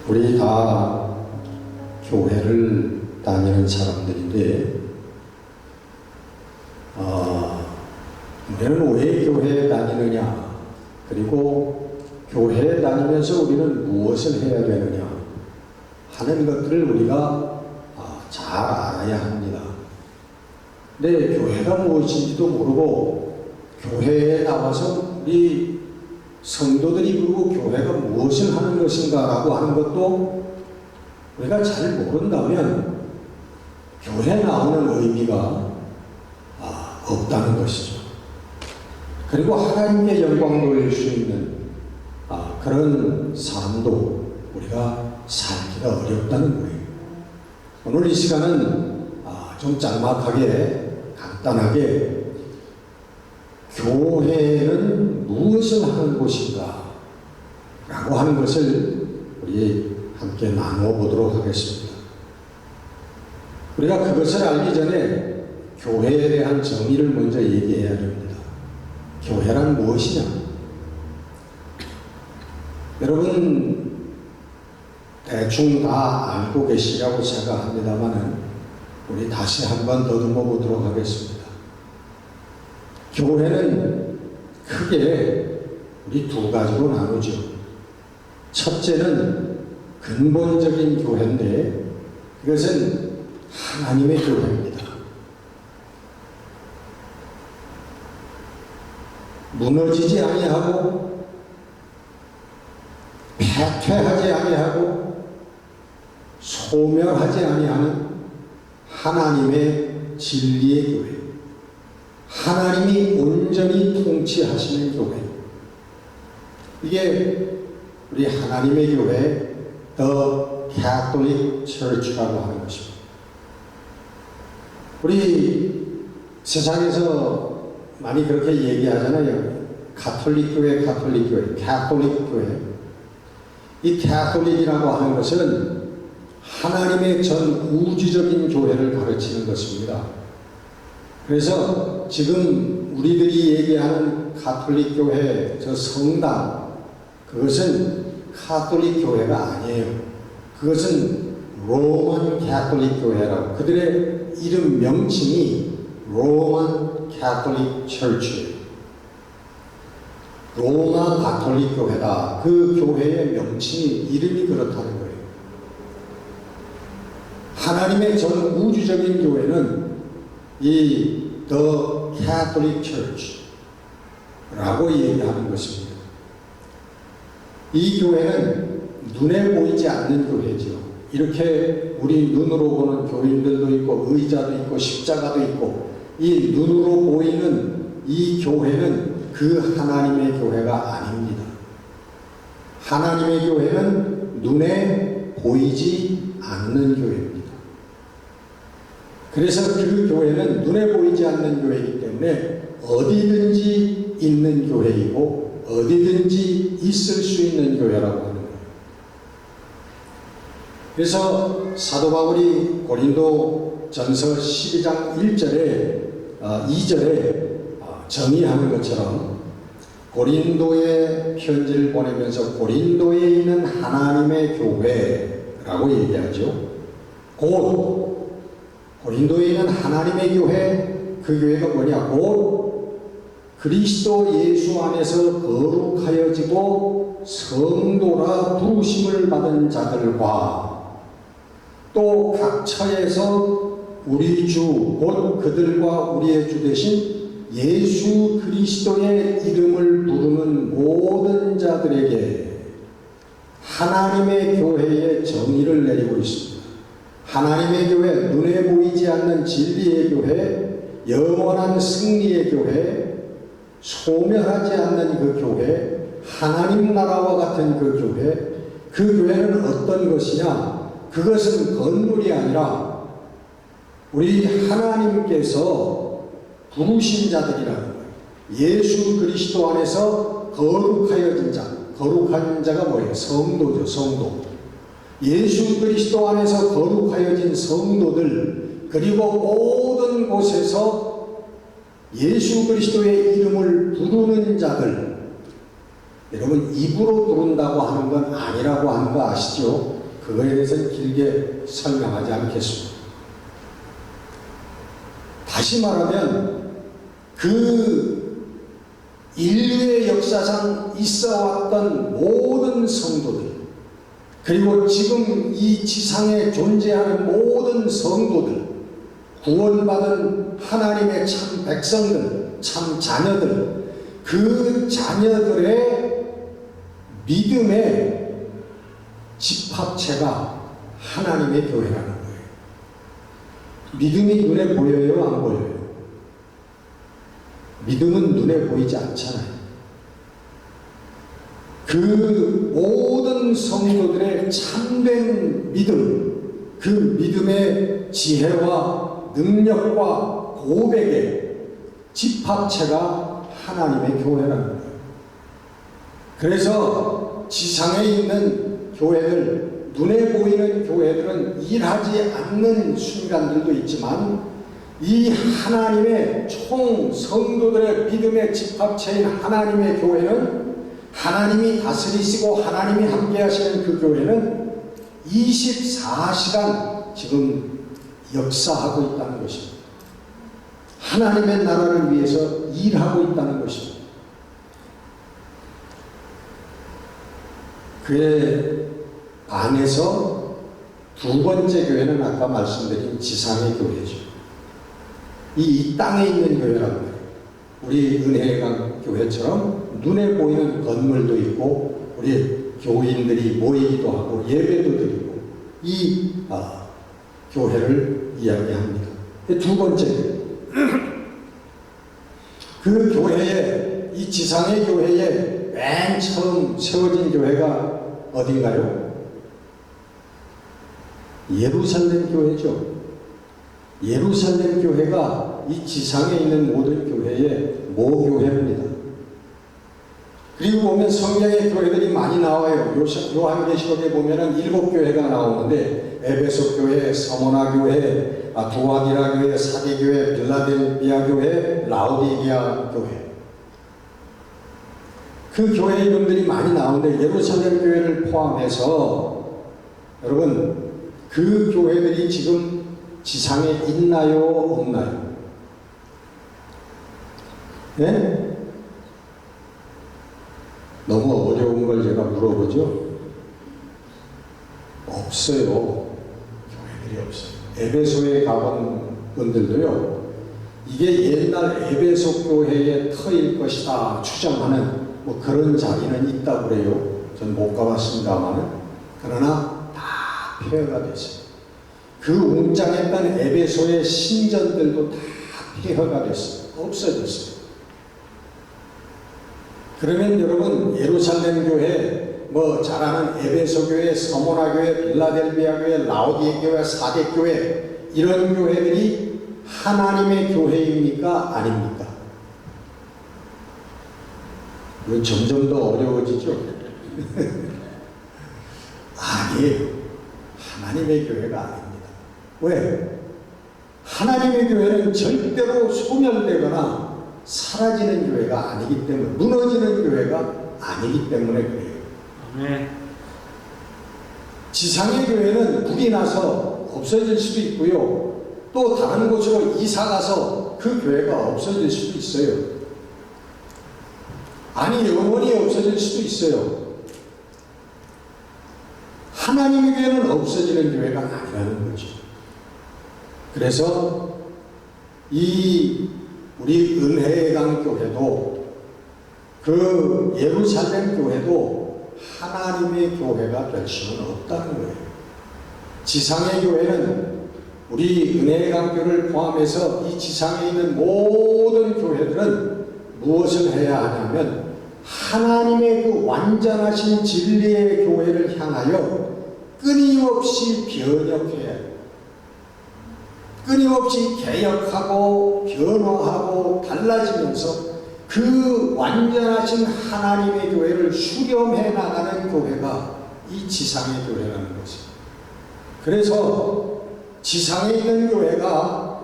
우리 다 교회를 다니는 사람들인데, 우리는 왜 교회에 다니느냐, 그리고 교회에 다니면서 우리는 무엇을 해야 되느냐 하는 것들을 우리가 잘 알아야 합니다. 근데 교회가 무엇인지도 모르고 교회에 나와서 우리 성도들이 그리고 교회가 무엇을 하는 것인가라고 하는 것도 우리가 잘 모른다면 교회에 나오는 의미가 없다는 것이죠. 그리고 하나님께 영광 돌릴 수 있는 그런 삶도 우리가 살기가 어렵다는 거예요. 오늘 이 시간은 좀 짤막하게 간단하게 교회는 무엇을 하는 곳인가 라고 하는 것을 우리 함께 나누어 보도록 하겠습니다. 우리가 그것을 알기 전에 교회에 대한 정의를 먼저 얘기해야 됩니다. 교회란 무엇이냐? 여러분 대충 다 알고 계시라고 생각합니다만은 우리 다시 한번 더듬어 보도록 하겠습니다. 교회는 크게 우리 두 가지로 나누죠. 첫째는 근본적인 교회인데 그것은 하나님의 교회입니다. 무너지지 아니하고 패퇴하지 아니하고 소멸하지 아니하는 하나님의 진리의 교회, 하나님이 온전히 통치하시는 교회, 이게 우리 하나님의 교회 The Catholic Church라고 하는 것입니다. 우리 세상에서 많이 그렇게 얘기하잖아요. 가톨릭 교회, 가톨릭 교회, 가톨릭 교회. 이 가톨릭이라고 하는 것은 하나님의 전 우주적인 교회를 가르치는 것입니다. 그래서 지금 우리들이 얘기하는 가톨릭 교회, 저 성당, 그것은 가톨릭 교회가 아니에요. 그것은 로만 가톨릭 교회라고, 그들의 이름 명칭이 로만 가톨릭 처치예요. 로마 가톨릭 교회다. 그 교회의 명칭이, 이름이 그렇다는 거예요. 하나님의 전 우주적인 교회는 이 The Catholic Church 라고 얘기하는 것입니다. 이 교회는 눈에 보이지 않는 교회죠. 이렇게 우리 눈으로 보는 교인들도 있고 의자도 있고 십자가도 있고, 이 눈으로 보이는 이 교회는 그 하나님의 교회가 아닙니다. 하나님의 교회는 눈에 보이지 않는 교회입니다. 그래서 그 교회는 눈에 보이지 않는 교회이기 때문에 어디든지 있는 교회이고 어디든지 있을 수 있는 교회라고 하는 거예요. 그래서 사도 바울이 고린도 전서 12장 1절에 2절에 정의하는 것처럼 고린도에 편지를 보내면서 고린도에 있는 하나님의 교회라고 얘기하죠. 곧 고린도에 있는 하나님의 교회, 그 교회가 뭐냐? 곧 그리스도 예수 안에서 거룩하여지고 성도라 부르심을 받은 자들과 또 각 처에서 우리 주 곧 그들과 우리의 주 되신 예수 그리스도의 이름을 부르는 모든 자들에게 하나님의 교회의 정의를 내리고 있습니다. 하나님의 교회, 눈에 보이지 않는 진리의 교회, 영원한 승리의 교회, 소멸하지 않는 그 교회, 하나님 나라와 같은 그 교회, 그 교회는 어떤 것이냐? 그것은 건물이 아니라 우리 하나님께서 부르신 자들이라는 거예요. 예수 그리스도 안에서 거룩하여진 자, 거룩한 자가 뭐예요? 성도죠, 성도. 예수 그리스도 안에서 거룩하여진 성도들, 그리고 모든 곳에서 예수 그리스도의 이름을 부르는 자들. 여러분, 입으로 부른다고 하는 건 아니라고 하는 거 아시죠? 그거에 대해서는 길게 설명하지 않겠습니다. 다시 말하면 그 인류의 역사상 있어왔던 모든 성도들, 그리고 지금 이 지상에 존재하는 모든 성도들, 구원받은 하나님의 참 백성들, 참 자녀들, 그 자녀들의 믿음의 집합체가 하나님의 교회라는 거예요. 믿음이 눈에 보여요, 안 보여요? 믿음은 눈에 보이지 않잖아요. 그 모든 성도들의 참된 믿음, 그 믿음의 지혜와 능력과 고백의 집합체가 하나님의 교회라는 거예요. 그래서 지상에 있는 교회들, 눈에 보이는 교회들은 일하지 않는 순간들도 있지만 이 하나님의 총 성도들의 믿음의 집합체인 하나님의 교회는, 하나님이 다스리시고 하나님이 함께 하시는 그 교회는 24시간 지금 역사하고 있다는 것입니다. 하나님의 나라를 위해서 일하고 있다는 것입니다. 그의 안에서 두 번째 교회는 아까 말씀드린 지상의 교회죠. 이 땅에 있는 교회라고 해요. 우리 은혜의 강 교회처럼 눈에 보이는 건물도 있고 우리 교인들이 모이기도 하고 예배도 드리고 이 교회를 이야기합니다. 두 번째, 그 교회에, 이 지상의 교회에 맨 처음 세워진 교회가 어딘가요? 예루살렘 교회죠. 예루살렘 교회가 이 지상에 있는 모든 교회의 모교회입니다. 그리고 보면 성경의 교회들이 많이 나와요. 요한계시록에 보면은 7교회가 나오는데 에베소 교회, 서모나 교회, 두아디라 교회, 사대 교회, 빌라델비아 교회, 라오디게아 교회. 그 교회 이름들이 많이 나오는데 예루살렘 교회를 포함해서 여러분 그 교회들이 지금 지상에 있나요? 없나요? 네? 너무 어려운 걸 제가 물어보죠? 없어요. 교회들이 없어요. 에베소에 가본 분들도요, 이게 옛날 에베소 교회의 터일 것이다 추정하는 뭐 그런 자리는 있다고 그래요. 전 못 가봤습니다만은. 그러나 다 폐허가 됐어요. 그 웅장했던 에베소의 신전들도 다 폐허가 됐어요. 없어졌어요. 그러면 여러분 예루살렘 교회, 뭐 잘 아는 에베소 교회, 서모나 교회, 빌라델비아 교회, 라오디게 교회, 사대 교회, 이런 교회들이 하나님의 교회입니까? 아닙니까? 이건 점점 더 어려워지죠? 아니에요. 하나님의 교회가 아닙니다. 왜? 하나님의 교회는 절대로 소멸되거나 사라지는 교회가 아니기 때문에, 무너지는 교회가 아니기 때문에 그래요. 네. 지상의 교회는 불이 나서 없어질 수도 있고요. 또 다른 곳으로 이사 가서 그 교회가 없어질 수도 있어요. 아니 영원히 없어질 수도 있어요. 하나님의 교회는 없어지는 교회가 아니라는 거죠. 그래서 이 우리 은혜의 강 교회도 그 예루살렘 교회도 하나님의 교회가 될 수는 없다는 거예요. 지상의 교회는 우리 은혜의 강 교회를 포함해서 이 지상에 있는 모든 교회들은 무엇을 해야 하냐면 하나님의 그 완전하신 진리의 교회를 향하여 끊임없이 변혁해야 해요. 끊임없이 개혁하고 변화하고 달라지면서 그 완전하신 하나님의 교회를 수렴해 나가는 교회가 이 지상의 교회라는 것입니다. 그래서 지상에 있는 교회가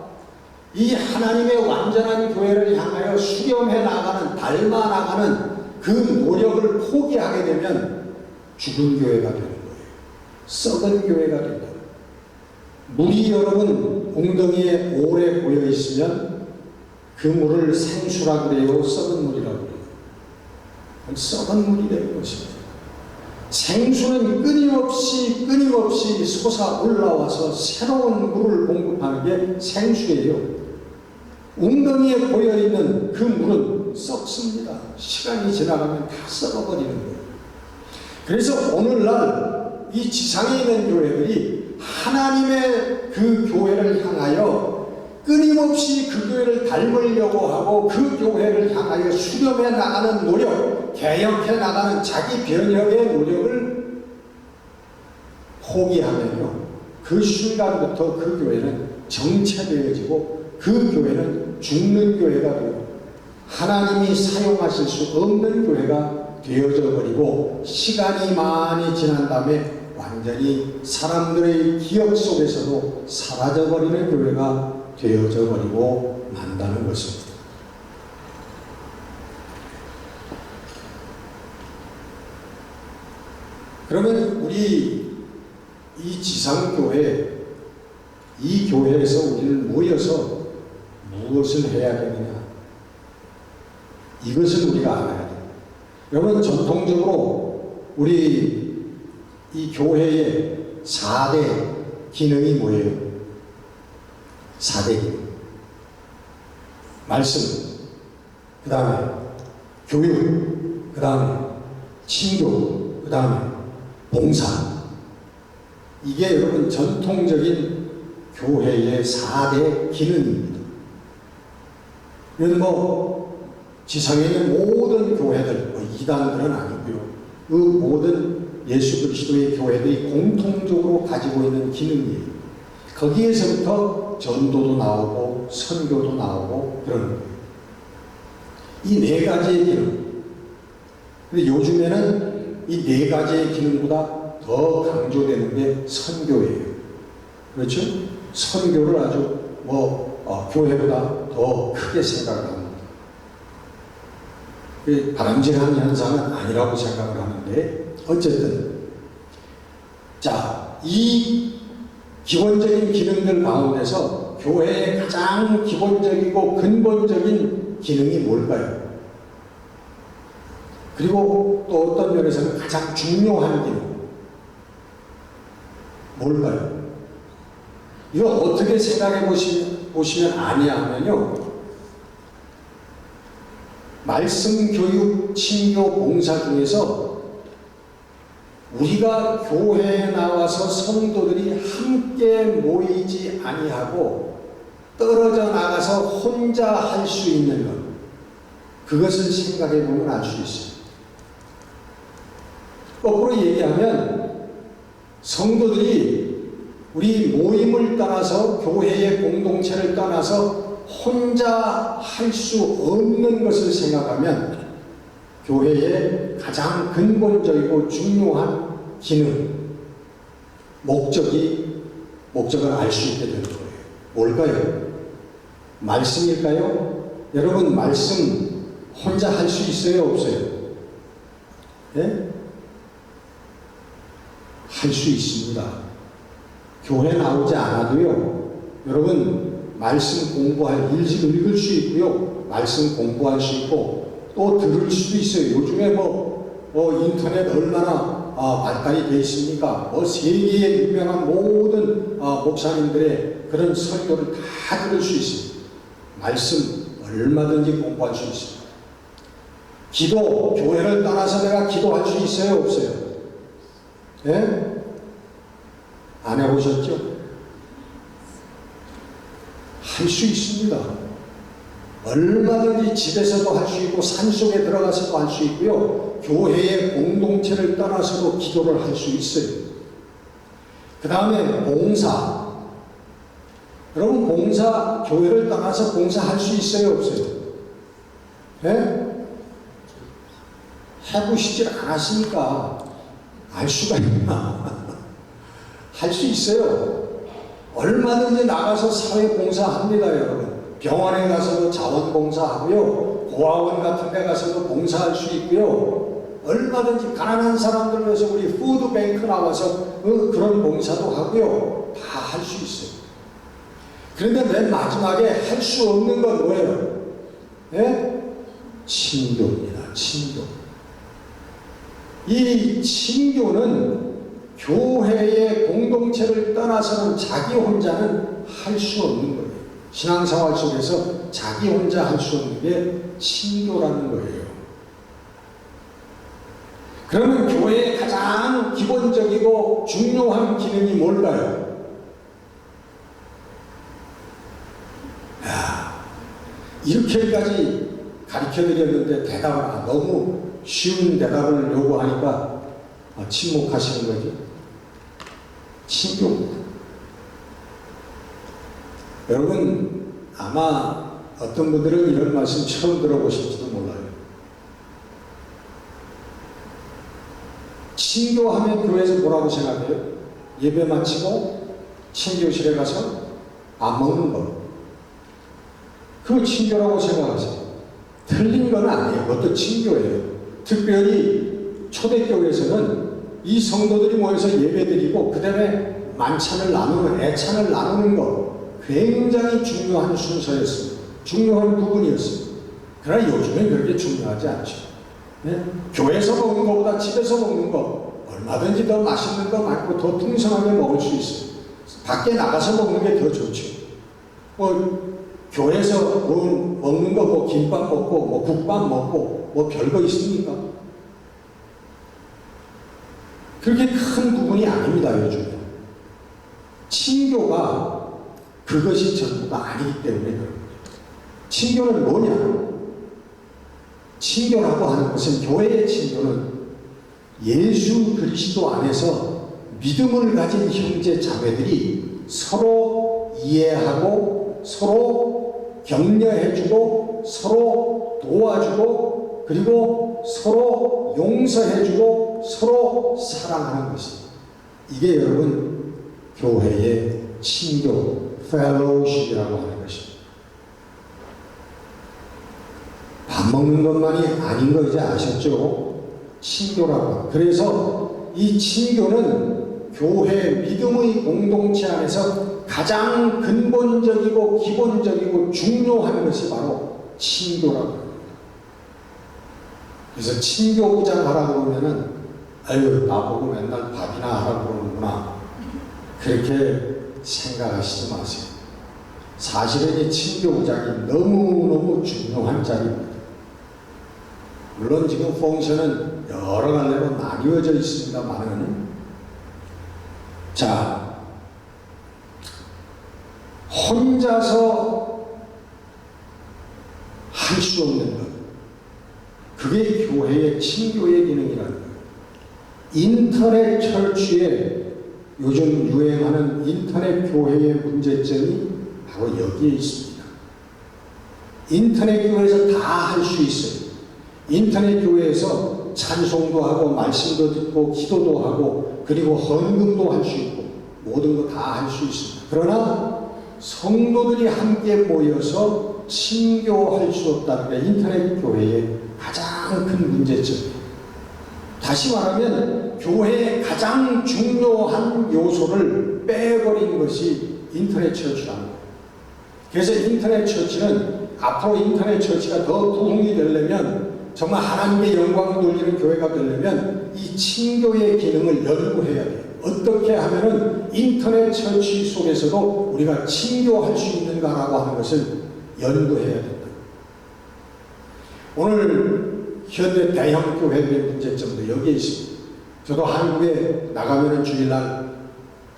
이 하나님의 완전한 교회를 향하여 수렴해 나가는, 닮아 나가는 그 노력을 포기하게 되면 죽은 교회가 되는 거예요. 썩은 교회가 된다. 물이 여러분 웅덩이에 오래 고여 있으면 그 물을 생수라고 그래요, 썩은 물이라고 그래요? 썩은 물이 되는 것입니다. 생수는 끊임없이 솟아 올라와서 새로운 물을 공급하는 게 생수예요. 웅덩이에 고여있는 그 물은 썩습니다. 시간이 지나가면 다 썩어버리는 거예요. 그래서 오늘날 이 지상에 있는 교회들이 하나님의 그 교회를 향하여 끊임없이 그 교회를 닮으려고 하고 그 교회를 향하여 수렴해 나가는 노력, 개혁해 나가는 자기 변혁의 노력을 포기하면요, 그 순간부터 그 교회는 정체되어지고 그 교회는 죽는 교회가 되고 하나님이 사용하실 수 없는 교회가 되어져 버리고 시간이 많이 지난 다음에 완전히 사람들의 기억 속에서도 사라져 버리는 교회가 되어져 버리고 만다는 것입니다. 그러면 우리 이 지상교회, 이 교회에서 우리는 모여서 무엇을 해야 되느냐? 이것을 우리가 알아야 돼요. 여러분, 전통적으로 우리 이 교회의 4대 기능이 뭐예요? 4대 기능. 말씀, 그 다음에 교육, 그 다음에 친교, 그 다음에 봉사. 이게 여러분 전통적인 교회의 4대 기능입니다. 이건 뭐 지상에 있는 모든 교회들, 이단들은 아니고요. 그 모든 예수 그리스도의 교회들이 공통적으로 가지고 있는 기능이에요. 거기에서부터 전도도 나오고 선교도 나오고 그러는 거예요. 이 4가지의 기능. 근데 요즘에는 이 4가지의 기능보다 더 강조되는 게 선교예요. 그렇죠? 선교를 아주 교회보다 더 크게 생각을 합니다. 바람직한 현상은 아니라고 생각을 하는데, 어쨌든 자, 이 기본적인 기능들 가운데서 교회의 가장 기본적이고 근본적인 기능이 뭘까요? 그리고 또 어떤 면에서는 가장 중요한 기능 뭘까요? 이거 어떻게 생각해 보시면 아니하면요, 말씀, 교육, 친교, 봉사 중에서 우리가 교회에 나와서 성도들이 함께 모이지 아니하고 떨어져 나가서 혼자 할 수 있는 것, 그것을 생각해 보면 알 수 있어요. 거꾸로 얘기하면 성도들이 우리 모임을 떠나서 교회의 공동체를 떠나서 혼자 할 수 없는 것을 생각하면 교회의 가장 근본적이고 중요한 기능, 목적을 알 수 있게 되는 거예요. 뭘까요? 말씀일까요? 여러분, 말씀 혼자 할 수 있어요, 없어요? 네? 할 수 있습니다. 교회 나오지 않아도요, 여러분, 말씀 읽을 수 있고요, 말씀 공부할 수 있고, 또 들을 수도 있어요. 요즘에 인터넷 얼마나 발달이 되어 있습니까? 세계에 유명한 모든 목사님들의 그런 설교를 다 들을 수 있습니다. 말씀 얼마든지 공부할 수 있습니다. 기도, 교회를 떠나서 내가 기도할 수 있어요, 없어요? 예? 안 해보셨죠? 할 수 있습니다. 얼마든지 집에서도 할 수 있고 산속에 들어가서도 할 수 있고요, 교회의 공동체를 떠나서도 기도를 할 수 있어요. 그 다음에 봉사. 여러분, 봉사, 교회를 떠나서 봉사할 수 있어요, 없어요? 네? 해보시질 않았으니까 알 수가 있나? 할 수 있어요. 얼마든지 나가서 사회 봉사합니다, 여러분. 병원에 가서도 자원봉사하고요, 고아원 같은 데 가서도 봉사할 수 있고요, 얼마든지 가난한 사람들을 위해서 우리 푸드뱅크 나와서 그런 봉사도 하고요. 다 할 수 있어요. 그런데 맨 마지막에 할 수 없는 건 뭐예요? 예? 친교입니다. 친교. 이 친교는 교회의 공동체를 떠나서는 자기 혼자는 할 수 없는 거예요. 신앙생활 속에서 자기 혼자 할 수 없는 게 친교라는 거예요. 그러면 교회의 가장 기본적이고 중요한 기능이 뭘까요? 이렇게까지 가르쳐드렸는데 대답을 너무 쉬운 대답을 요구하니까 침묵하시는 거죠. 친교. 여러분 아마 어떤 분들은 이런 말씀 처음 들어보실지도 몰라요. 친교하면 교회에서 뭐라고 생각해요? 예배 마치고 친교실에 가서 밥 먹는 거. 그걸 친교라고 생각하세요. 틀린 건 아니에요. 그것도 친교예요. 특별히 초대교회에서는 이 성도들이 모여서 예배드리고 그 다음에 만찬을 나누는, 애찬을 나누는 것 굉장히 중요한 순서였습니다. 중요한 부분이었습니다. 그러나 요즘엔 그렇게 중요하지 않죠. 네? 교회에서 먹는 것보다 집에서 먹는 거 얼마든지 더 맛있는 거 많고 더 풍성하게 먹을 수 있어요. 밖에 나가서 먹는 게 더 좋죠. 교회에서 먹는 거 김밥 먹고 국밥 먹고 별거 있습니까? 그렇게 큰 부분이 아닙니다. 요즘에 친교가 그것이 전부가 아니기 때문에 그런 거죠. 친교는 뭐냐? 친교라고 하는 것은, 교회의 친교는 예수 그리스도 안에서 믿음을 가진 형제 자매들이 서로 이해하고 서로 격려해주고 서로 도와주고 그리고 서로 용서해주고 서로 사랑하는 것입니다. 이게 여러분 교회의 친교, 펠로우십이라고 하는 것입니다. 밥 먹는 것만이 아닌 거 이제 아셨죠? 친교라고. 그래서 이 친교는 교회 믿음의 공동체 안에서 가장 근본적이고 기본적이고 중요한 것이 바로 친교라고 합니다. 그래서 친교부장 하라고 그러면은 아유 나보고 맨날 밥이나 하라고 그러는구나 그렇게 생각하시지 마세요. 사실은 이 친교부장이 너무너무 중요한 자리입니다. 물론 지금 펑션은 여러 갈래로 나뉘어져 있습니다만은 자 혼자서 할 수 없는 것, 그게 교회의 친교의 기능이라는 거예요. 인터넷 철치에 요즘 유행하는 인터넷 교회의 문제점이 바로 여기에 있습니다. 인터넷 교회에서 다 할 수 있어요. 인터넷 교회에서 찬송도 하고 말씀도 듣고 기도도 하고 그리고 헌금도 할 수 있고 모든 거 다 할 수 있습니다. 그러나 성도들이 함께 모여서 친교할 수 없다는 게 인터넷 교회의 가장 큰 문제점입니다. 다시 말하면 교회의 가장 중요한 요소를 빼버린 것이 인터넷 처치라는 거예요. 그래서 인터넷 처치는 앞으로 인터넷 처치가 더 부흥이 되려면 정말 하나님의 영광을 돌리는 교회가 되려면 이 친교의 기능을 연구해야 돼요. 어떻게 하면은 인터넷 처치 속에서도 우리가 친교할 수 있는가라고 하는 것을 연구해야 된다. 오늘 현대 대형 교회의 문제점도 여기에 있습니다. 저도 한국에 나가면은 주일날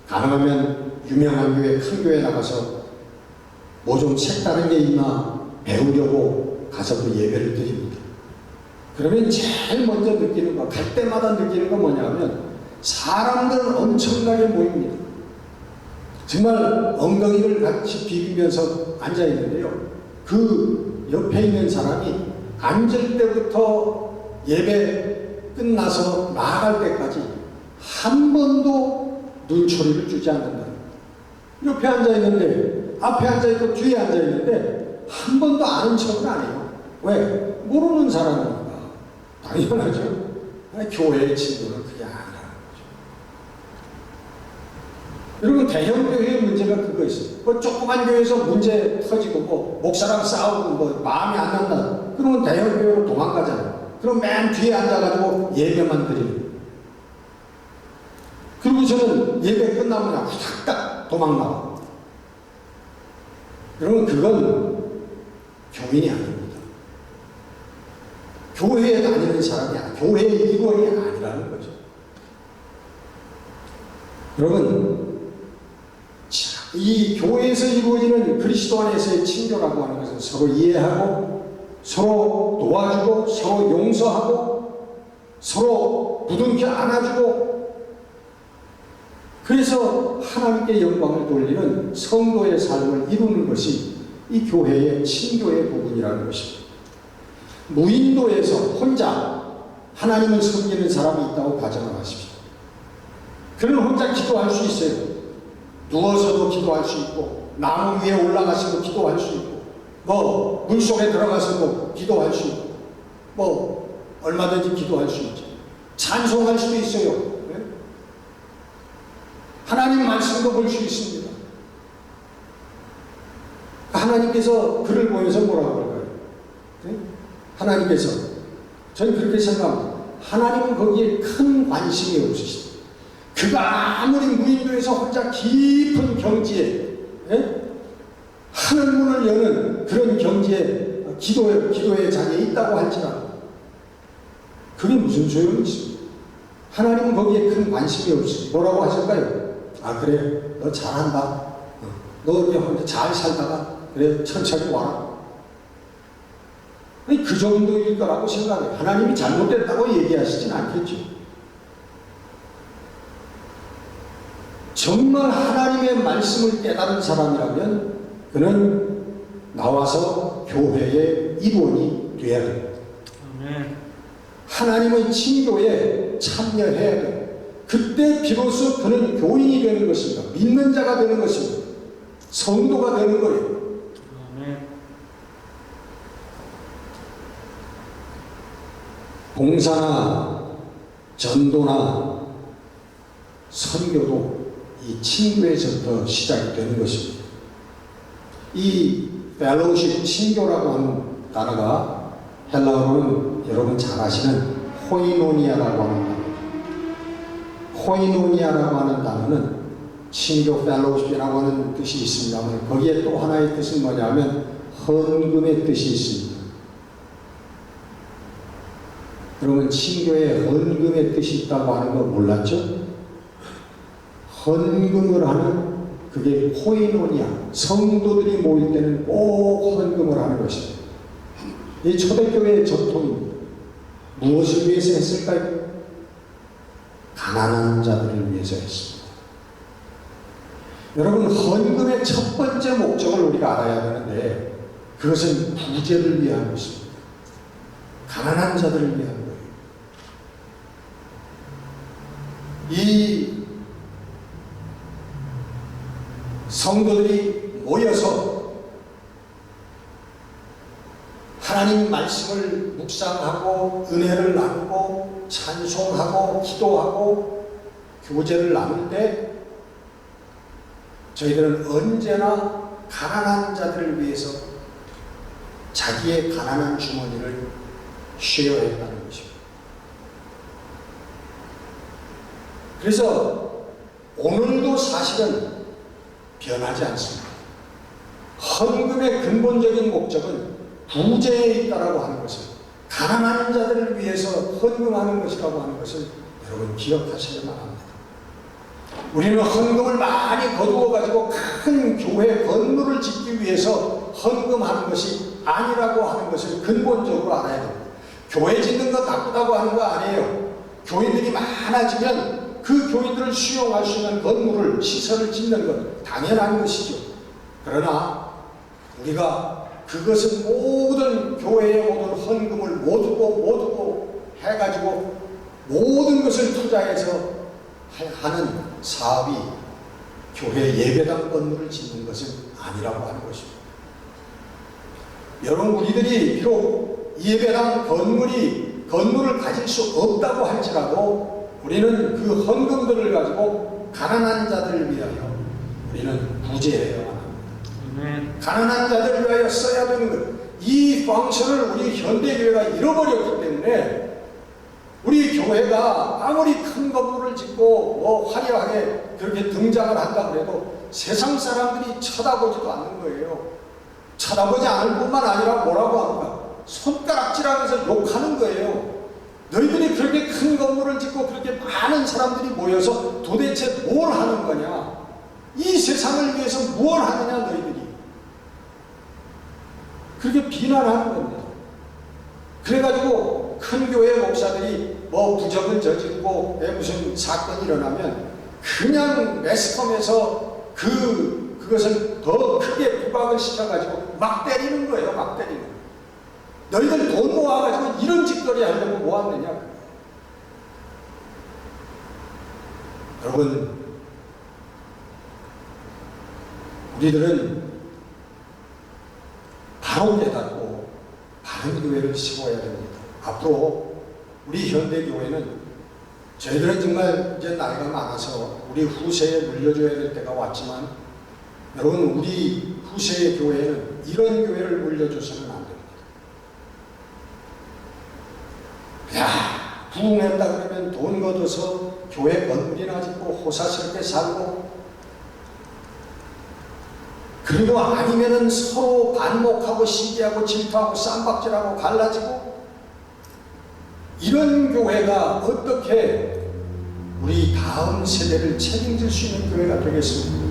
가능하면 유명한 교회, 큰 교회 나가서 뭐 좀 색다른 게 있나 배우려고 가서 그 예배를 드립니다. 그러면 제일 먼저 느끼는 거, 갈 때마다 느끼는 건 뭐냐면 사람들은 엄청나게 모입니다. 정말 엉덩이를 같이 비비면서 앉아있는데요. 그 옆에 있는 사람이 앉을 때부터 예배 끝나서 나아갈 때까지 한 번도 눈초리를 주지 않는다. 옆에 앉아있는데, 앞에 앉아있고 뒤에 앉아있는데 한 번도 아는 척은 안 해요. 왜? 모르는 사람이니까. 당연하죠. 교회의 친구는 그게 아니라는 거죠. 여러분, 대형 교회의 문제가 그거 있어요. 뭐 조그만 교회에서 문제 터지고 뭐 목사랑 싸우고 뭐 마음에 안 난다. 그러면 대형 교회로 도망가잖아요. 그럼 맨 뒤에 앉아가지고 예배만 드리는. 그리고 저는 예배 끝나면 그냥 후닥닥 도망 나와. 여러분, 그건 교인이 아닙니다. 교회에 다니는 사람이 아니라 교회의 일원이 아니라는 거죠. 여러분, 이 교회에서 이루어지는 그리스도 안에서의 친교라고 하는 것은 서로 이해하고 서로 도와주고 서로 용서하고 서로 부둥켜 안아주고, 그래서 하나님께 영광을 돌리는 성도의 삶을 이루는 것이 이 교회의 친교의 부분이라는 것입니다. 무인도에서 혼자 하나님을 섬기는 사람이 있다고 가정을 하십시오. 그는 혼자 기도할 수 있어요. 누워서도 기도할 수 있고, 나무 위에 올라가서도 기도할 수 있고, 뭐 물속에 들어가서도 기도할 수 있고, 뭐 얼마든지 기도할 수 있죠. 찬송할 수도 있어요. 네? 하나님 말씀도 볼 수 있습니다. 하나님께서 그를 보여서 뭐라고 할까요? 네? 하나님께서, 저는 그렇게 생각합니다. 하나님은 거기에 큰 관심이 없으시다. 그가 아무리 무인도에서 혼자 깊은 경지에, 하늘 문을 여는 그런 경지에 기도의 자리에 있다고 할지라도 그게 무슨 소용이 있습니까? 하나님은 거기에 큰 관심이 없으시다. 뭐라고 하실까요? 아, 그래, 너 잘한다. 너 이렇게 혼자 잘 살다가 그래, 천천히 와라. 그 정도일 거라고 생각해요. 하나님이 잘못됐다고 얘기하시진 않겠죠. 정말 하나님의 말씀을 깨달은 사람이라면 그는 나와서 교회의 일원이 되어야 됩니다. 하나님의 친교에 참여해야 돼요. 그때 비로소 그는 교인이 되는 것입니다. 믿는 자가 되는 것입니다. 성도가 되는 거예요. 봉사나 전도나 선교도 이 친교에서부터 시작이 되는 것입니다. 이 펠로우십, 친교라고 하는 단어가 헬라어로는 여러분 잘 아시는 코이노니아라고 하는 단어입니다. 코이노니아라고 하는 단어는 친교 펠로우십이라고 하는 뜻이 있습니다만, 거기에 또 하나의 뜻은 뭐냐면 헌금의 뜻이 있습니다. 여러분, 친교에 헌금의 뜻이 있다고 하는 거 몰랐죠? 헌금을 하는, 그게 코이노니아, 성도들이 모일 때는 꼭 헌금을 하는 것입니다. 이 초대교회의 전통입니다. 무엇을 위해서 했을까요? 가난한 자들을 위해서 했습니다. 여러분, 헌금의 첫 번째 목적을 우리가 알아야 되는데, 그것은 부재를 위한 것입니다. 가난한 자들을 위한 거예요. 이 성도들이 모여서 하나님 말씀을 묵상하고 은혜를 나누고 찬송하고 기도하고 교제를 나눌 때 저희들은 언제나 가난한 자들을 위해서 자기의 가난한 주머니를 쉐어했다는 것입니다. 그래서 오늘도 사실은 변하지 않습니다. 헌금의 근본적인 목적은 부재에 있다라고 하는 것을, 가난한 자들을 위해서 헌금하는 것이라고 하는 것을 여러분 기억하셔야만 합니다. 우리는 헌금을 많이 거두어 가지고 큰 교회 건물을 짓기 위해서 헌금하는 것이 아니라고 하는 것을 근본적으로 알아야 됩니다. 교회 짓는 거 나쁘다고 하는 거 아니에요. 교인들이 많아지면 그 교인들을 수용할 수 있는 건물을, 시설을 짓는 것 당연한 것이죠. 그러나 우리가 그것은 모든 교회의 모든 헌금을 모두고 해가지고 모든 것을 투자해서 하는 사업이 교회 예배당 건물을 짓는 것은 아니라고 하는 것입니다. 여러분, 우리들이 비록 예배당 건물이 건물을 가질 수 없다고 할지라도 우리는 그 헌금들을 가지고 가난한 자들을 위하여 우리는 구제해야 합니다. 가난한 자들을 위하여 써야 되는 것. 이 펑션을 우리 현대교회가 잃어버렸기 때문에 우리 교회가 아무리 큰 건물을 짓고 뭐 화려하게 그렇게 등장을 한다고 해도 세상 사람들이 쳐다보지도 않는 거예요. 쳐다보지 않을 뿐만 아니라 뭐라고 합니까? 손가락질하면서 욕하는 거예요. 너희들이 그렇게 큰 건물을 짓고 그렇게 많은 사람들이 모여서 도대체 뭘 하는 거냐? 이 세상을 위해서 뭘 하느냐 너희들이. 그렇게 비난하는 겁니다. 그래가지고 큰 교회 목사들이 뭐 부정을 저지르고 무슨 사건이 일어나면 그냥 매스컴에서 그것을 더 크게 부각을 시켜가지고 막 때리는 거예요. 막 때리는 거예요. 너희들 돈 모아가지고 이런 짓거리 하려고 모았느냐. 여러분, 우리들은 바로 깨닫고 바른 교회를 세워야 됩니다. 앞으로 우리 현대교회는 저희들은 정말 이제 나이가 많아서 우리 후세에 물려줘야 될 때가 왔지만 여러분, 우리 후세의 교회는 이런 교회를 물려줘서는 안 됩니다. 야, 부흥했다 그러면 돈 걷어서 교회 건물이나 짓고 호사스럽게 살고, 그리고 아니면은 서로 반목하고 시기하고 질투하고 쌈박질하고 갈라지고, 이런 교회가 어떻게 우리 다음 세대를 책임질 수 있는 교회가 되겠습니까?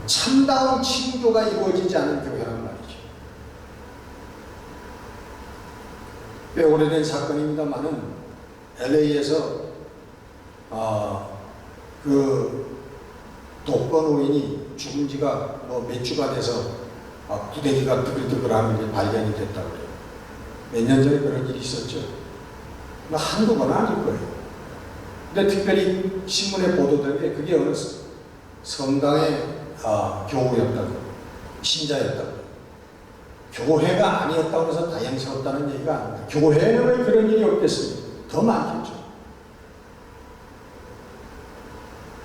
참다운 친교가 이루어지지 않은 교회란 말이죠. 꽤 오래된 사건입니다만은 LA에서 그 독거노인이 죽은 지가 뭐 몇 주가 돼서 구데기가 뜨글뜨글하는 게 발견이 됐다고 그래요. 몇 년 전에 그런 일이 있었죠. 한두 번은 아닐 거예요. 근데 특별히 신문에 보도된 게 그게 어느 성당의 교우였다고, 신자였다고. 교회가 아니었다고 해서 다행스럽다는 얘기가 아닙니다. 교회는 왜 그런 일이 없겠습니까? 더 많겠죠.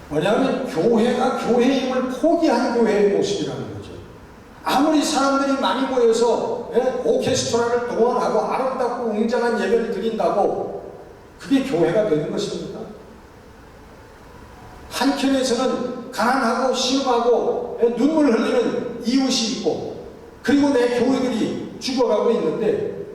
뭐냐면 교회가 교회임을 포기한 교회의 모습이라는 거죠. 아무리 사람들이 많이 모여서 오케스트라를 동원하고 아름답고 웅장한 예배를 드린다고 그게 교회가 되는 것입니까? 한켠에서는 가난하고 신음하고 눈물 흘리는 이웃이 있고, 그리고 내 교회들이 죽어가고 있는데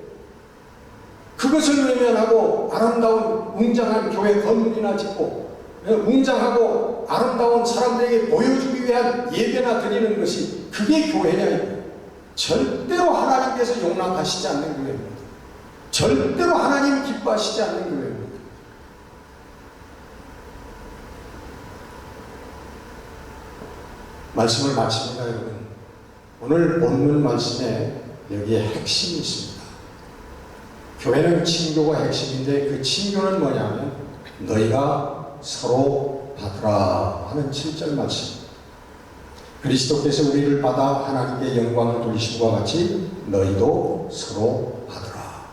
그것을 외면하고 아름다운 웅장한 교회 건물이나 짓고 웅장하고 아름다운 사람들에게 보여주기 위한 예배나 드리는 것이 그게 교회냐. 절대로 하나님께서 용납하시지 않는 교회입니다. 절대로 하나님 기뻐하시지 않는 교회입니다. 말씀을 마칩니다. 여러분, 오늘 본문 말씀에 여기에 핵심이 있습니다. 교회는 친교가 핵심인데 그 친교는 뭐냐면 너희가 서로 받으라 하는 7절 말씀. 그리스도께서 우리를 받아 하나님께 영광을 돌리심과 같이 너희도 서로 받으라.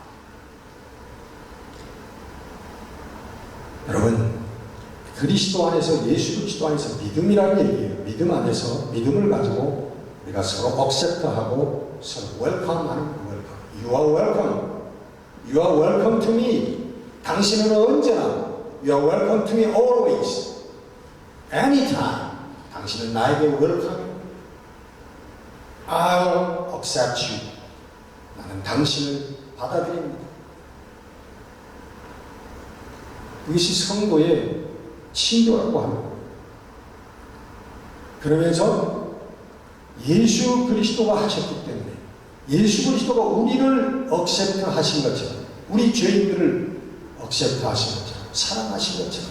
여러분, 그리스도 안에서, 예수 그리스도 안에서 믿음이라는 얘기예요. 믿음 안에서 믿음을 가지고 우리가 서로 억셉트하고 서로 웰컴하는 웰컴. You are welcome. You are welcome to me. 당신은 언제나 You are welcome to me always. Anytime. 당신은 나에게 welcome. I'll accept you. 나는 당신을 받아들입니다. 이것이 성도의 친교라고 합니다. 그러면서 예수 그리스도가 하셨기 때문에, 예수 그리스도가 우리를 억셉트 하신 것처럼, 우리 죄인들을 억셉트 하신 것처럼, 사랑하신 것처럼,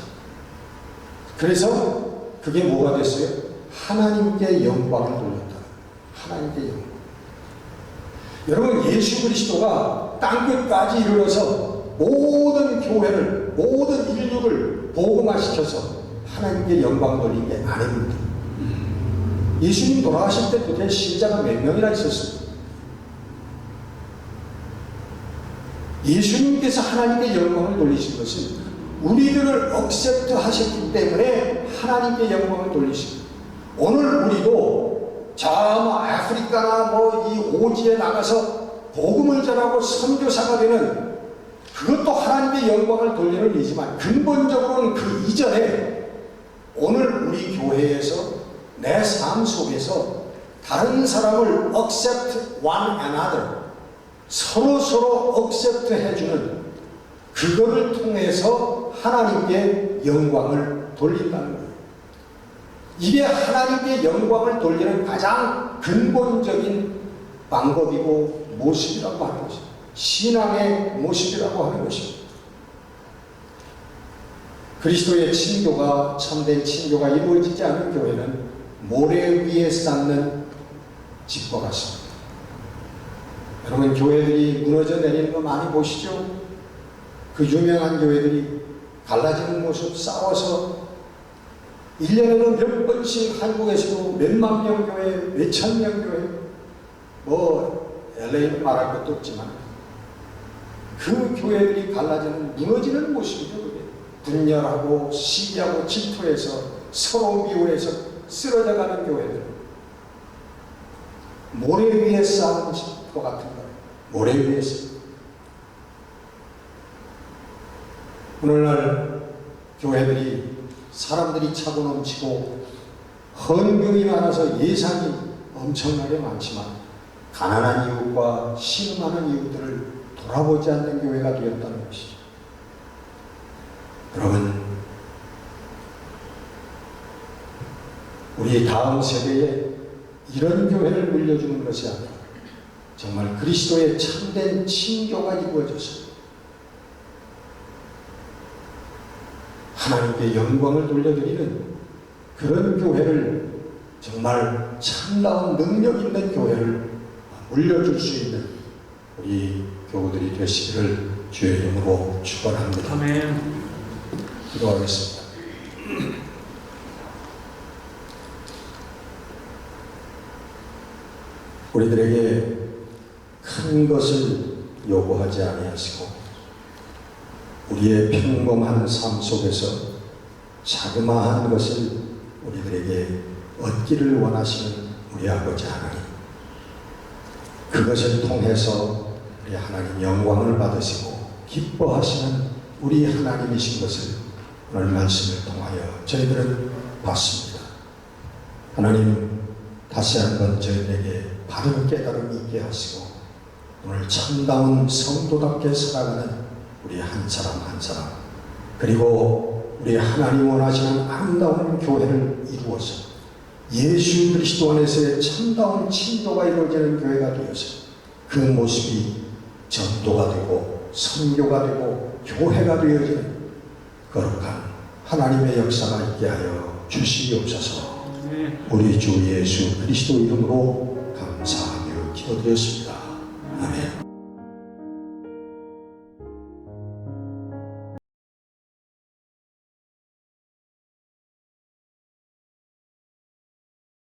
그래서 그게 뭐가 됐어요? 하나님께 영광을 돌렸다. 하나님께 영광. 여러분, 예수 그리스도가 땅끝까지 이르러서 모든 교회를, 모든 인류를 복음화시켜서 하나님께 영광 돌린 게 아닙니다. 예수님 돌아가실 때 도대체 신자가 몇 명이나 있었습니까? 예수님께서 하나님께 영광을 돌리신 것은 우리들을 억셉트 하셨기 때문에 하나님께 영광을 돌리십니다. 오늘 우리도 저 아프리카나 이 오지에 나가서 복음을 전하고 선교사가 되는 그것도 하나님께 영광을 돌리는 일이지만 근본적으로는 그 이전에 오늘 우리 교회에서 내 삶 속에서 다른 사람을 accept one another 서로 accept 해주는 그거를 통해서 하나님께 영광을 돌린다는 거예요. 이게 하나님께 영광을 돌리는 가장 근본적인 방법이고 모습이라고 하는 것입니다. 신앙의 모습이라고 하는 것입니다. 그리스도의 친교가 참된 친교가 이루어지지 않은 교회는 모래 위에 쌓는 집과 같습니다. 여러분 교회들이 무너져 내리는 거 많이 보시죠? 그 유명한 교회들이 갈라지는 모습 싸워서 1년에는 몇 번씩 한국에서도 몇만 명 교회, 몇천 명 교회 LA는 말할 것도 없지만 그 교회들이 갈라지는 무너지는 모습이죠. 그게. 분열하고 시기하고 질투해서 서로 미워해서 쓰러져 가는 교회들. 모래 위에 쌓은 것 같은 거예요. 모래 위에서. 오늘날 교회들이 사람들이 차고 넘치고 헌금이 많아서 예산이 엄청나게 많지만 가난한 이웃과 신음하는 이웃들을 돌아보지 않는 교회가 되었다는 것이죠. 여러분, 우리 다음 세대에 이런 교회를 물려주는 것이 아니라 정말 그리스도의 참된 친교가 이루어져서 하나님께 영광을 돌려드리는 그런 교회를 정말 참다운 능력 있는 교회를 물려줄 수 있는 우리 교우들이 되시기를 주의 이름으로 축원합니다. 아멘. 기도하겠습니다. 우리들에게 큰 것을 요구하지 아니하시고 우리의 평범한 삶 속에서 자그마한 것을 우리들에게 얻기를 원하시는 우리 아버지 하나님, 그것을 통해서 우리 하나님 영광을 받으시고 기뻐하시는 우리 하나님이신 것을 오늘 말씀을 통하여 저희들은 봤습니다. 하나님, 다시 한번 저희들에게 바른 깨달음이 있게 하시고 오늘 참다운 성도답게 살아가는 우리 한 사람 한 사람, 그리고 우리 하나님 원하시는 아름다운 교회를 이루어서 예수 그리스도 안에서의 참다운 친도가 이루어지는 교회가 되어서 그 모습이 전도가 되고 선교가 되고 교회가 되어지는 거룩한 하나님의 역사가 있게 하여 주시옵소서. 우리 주 예수 그리스도 이름으로 감사하며 기도드렸습니다.